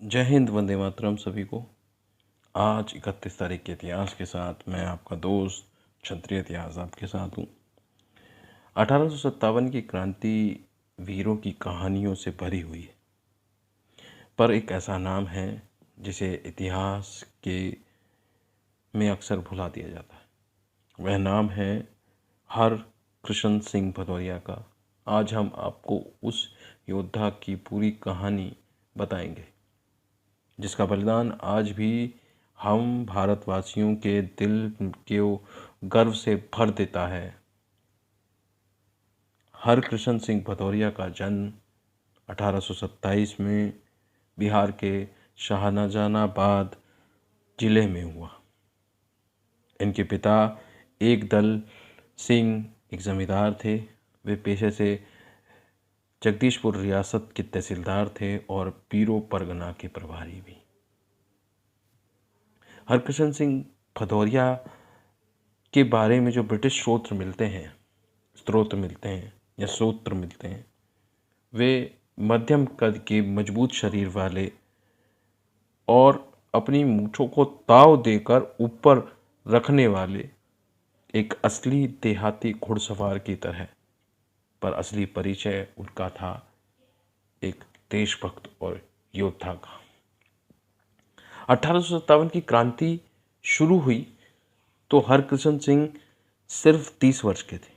जय हिंद, वंदे मातरम सभी को। आज 31 तारीख के इतिहास के साथ मैं आपका दोस्त क्षत्रिय इतिहास आपके साथ हूँ। 1857 की क्रांति वीरों की कहानियों से भरी हुई है, पर एक ऐसा नाम है जिसे इतिहास के में अक्सर भुला दिया जाता है। वह नाम है हरकृष्ण सिंह भदौरिया का। आज हम आपको उस योद्धा की पूरी कहानी बताएंगे जिसका बलिदान आज भी हम भारतवासियों के दिल को गर्व से भर देता है। हरकृष्ण सिंह भदौरिया का जन्म 1827 में बिहार के शाहजहानाबाद जिले में हुआ। इनके पिता एक दल सिंह एक जमींदार थे। वे पेशे से जगदीशपुर रियासत के तहसीलदार थे और पीरो परगना के प्रभारी भी। हरकृष्ण सिंह भदौरिया के बारे में जो ब्रिटिश स्रोत मिलते हैं, वे मध्यम कद के मजबूत शरीर वाले और अपनी मूंछों को ताव देकर ऊपर रखने वाले एक असली देहाती घुड़सवार की तरह, पर असली परिचय उनका था एक देशभक्त और योद्धा का। 1857 की क्रांति शुरू हुई तो हरकृष्ण सिंह सिर्फ 30 वर्ष के थे।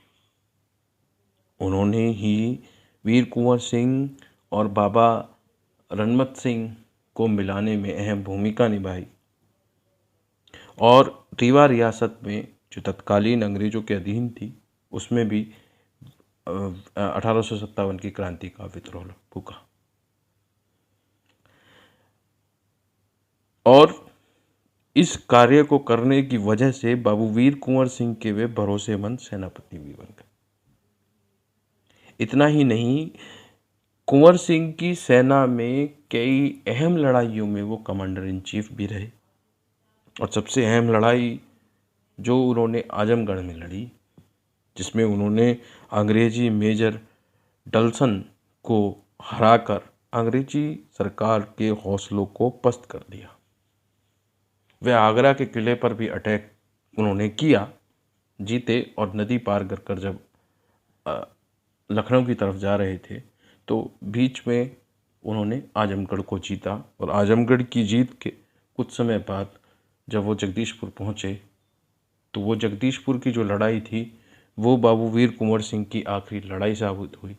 उन्होंने ही वीर कुंवर सिंह और बाबा रणमत सिंह को मिलाने में अहम भूमिका निभाई और रीवा रियासत में जो तत्कालीन अंग्रेजों के अधीन थी उसमें भी 1857 की क्रांति का विद्रोह फूका। और इस कार्य को करने की वजह से बाबू वीर कुंवर सिंह के वे भरोसेमंद सेनापति भी बन गए। इतना ही नहीं, कुंवर सिंह की सेना में कई अहम लड़ाइयों में वो कमांडर इन चीफ भी रहे। और सबसे अहम लड़ाई जो उन्होंने आजमगढ़ में लड़ी, जिसमें उन्होंने अंग्रेजी मेजर डल्सन को हराकर अंग्रेजी सरकार के हौसलों को पस्त कर दिया। वे आगरा के किले पर भी अटैक उन्होंने किया, जीते, और नदी पार कर जब लखनऊ की तरफ जा रहे थे तो बीच में उन्होंने आजमगढ़ को जीता। और आजमगढ़ की जीत के कुछ समय बाद जब वो जगदीशपुर पहुँचे तो वो जगदीशपुर की जो लड़ाई थी वो बाबू वीर कुंवर सिंह की आखिरी लड़ाई साबित हुई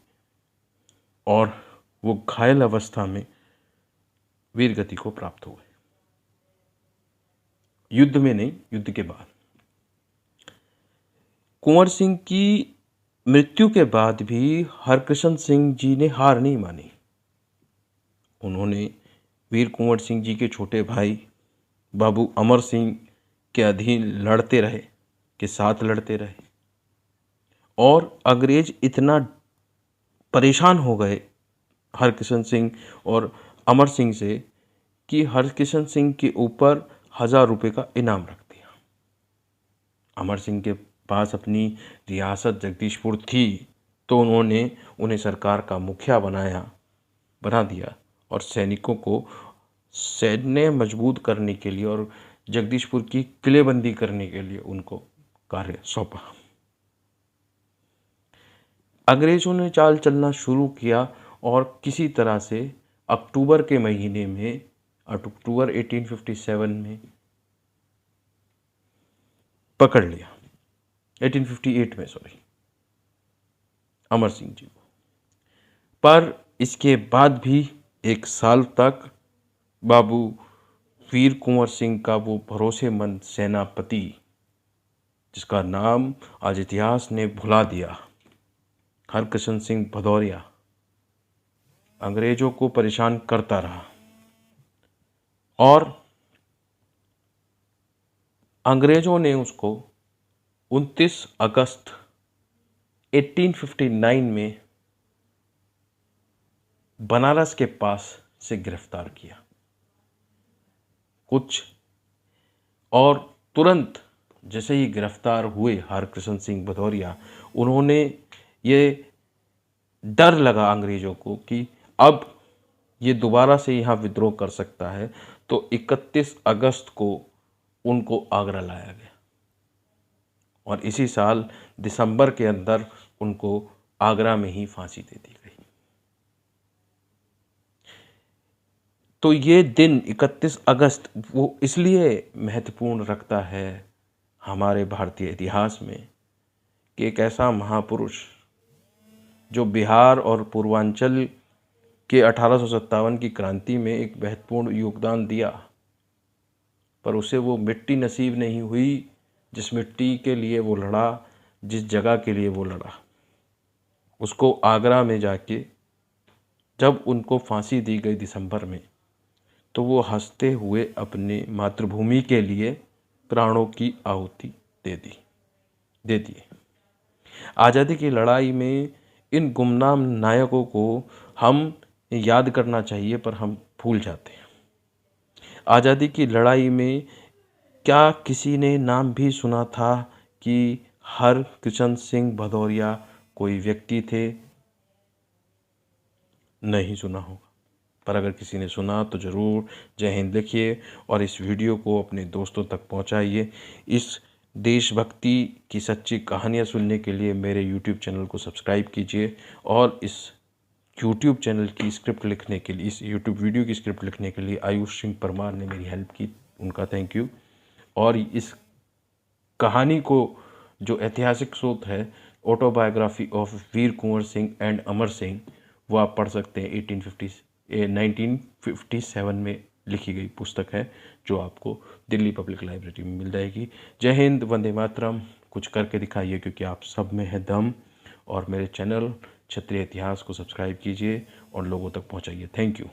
और वो घायल अवस्था में वीरगति को प्राप्त हुए। युद्ध में नहीं, युद्ध के बाद। कुंवर सिंह की मृत्यु के बाद भी हरकृष्ण सिंह जी ने हार नहीं मानी। उन्होंने वीर कुंवर सिंह जी के छोटे भाई बाबू अमर सिंह के अधीन साथ लड़ते रहे और अंग्रेज इतना परेशान हो गए हरकृष्ण सिंह और अमर सिंह से कि हरकृष्ण सिंह के ऊपर 1000 रुपये का इनाम रख दिया। अमर सिंह के पास अपनी रियासत जगदीशपुर थी तो उन्होंने उन्हें सरकार का मुखिया बना दिया और सैनिकों को सैन्य मजबूत करने के लिए और जगदीशपुर की किलेबंदी करने के लिए उनको कार्य सौंपा। अंग्रेजों ने चाल चलना शुरू किया और किसी तरह से अक्टूबर 1857 में पकड़ लिया, 1858 में अमर सिंह जी को। पर इसके बाद भी 1 साल तक बाबू वीर कुंवर सिंह का वो भरोसेमंद सेनापति, जिसका नाम आज इतिहास ने भुला दिया, हरकृष्ण सिंह भदौरिया, अंग्रेजों को परेशान करता रहा। और अंग्रेजों ने उसको 29 अगस्त 1859 में बनारस के पास से गिरफ्तार किया और तुरंत जैसे ही गिरफ्तार हुए हरकृष्ण सिंह भदौरिया, उन्होंने ये डर लगा अंग्रेजों को कि अब ये दोबारा से यहाँ विद्रोह कर सकता है, तो 31 अगस्त को उनको आगरा लाया गया और इसी साल दिसंबर के अंदर उनको आगरा में ही फांसी दे दी गई। तो ये दिन 31 अगस्त वो इसलिए महत्वपूर्ण रखता है हमारे भारतीय इतिहास में कि एक ऐसा महापुरुष जो बिहार और पूर्वांचल के 1857 की क्रांति में एक महत्वपूर्ण योगदान दिया, पर उसे वो मिट्टी नसीब नहीं हुई जिस मिट्टी के लिए वो लड़ा, जिस जगह के लिए वो लड़ा। उसको आगरा में जाके जब उनको फांसी दी गई दिसंबर में, तो वो हंसते हुए अपने मातृभूमि के लिए प्राणों की आहुति दे दिए। आज़ादी की लड़ाई में इन गुमनाम नायकों को हम याद करना चाहिए, पर हम भूल जाते हैं। आज़ादी की लड़ाई में क्या किसी ने नाम भी सुना था कि हरकृष्ण सिंह भदौरिया कोई व्यक्ति थे? नहीं सुना होगा, पर अगर किसी ने सुना तो ज़रूर जय हिंद लिखिए और इस वीडियो को अपने दोस्तों तक पहुंचाइए। इस देशभक्ति की सच्ची कहानियां सुनने के लिए मेरे YouTube चैनल को सब्सक्राइब कीजिए और इस YouTube चैनल की स्क्रिप्ट लिखने के लिए, इस YouTube वीडियो की स्क्रिप्ट लिखने के लिए आयुष सिंह परमार ने मेरी हेल्प की, उनका थैंक यू। और इस कहानी को जो ऐतिहासिक स्रोत है autobiography of Veer Kunwar Singh and Amar Singh, वो आप पढ़ सकते हैं। 1957 में लिखी गई पुस्तक है जो आपको दिल्ली पब्लिक लाइब्रेरी में मिल जाएगी। जय हिंद, वंदे मातरम। कुछ करके दिखाइए क्योंकि आप सब में है दम। और मेरे चैनल क्षत्रिय इतिहास को सब्सक्राइब कीजिए और लोगों तक पहुंचाइए। Thank you.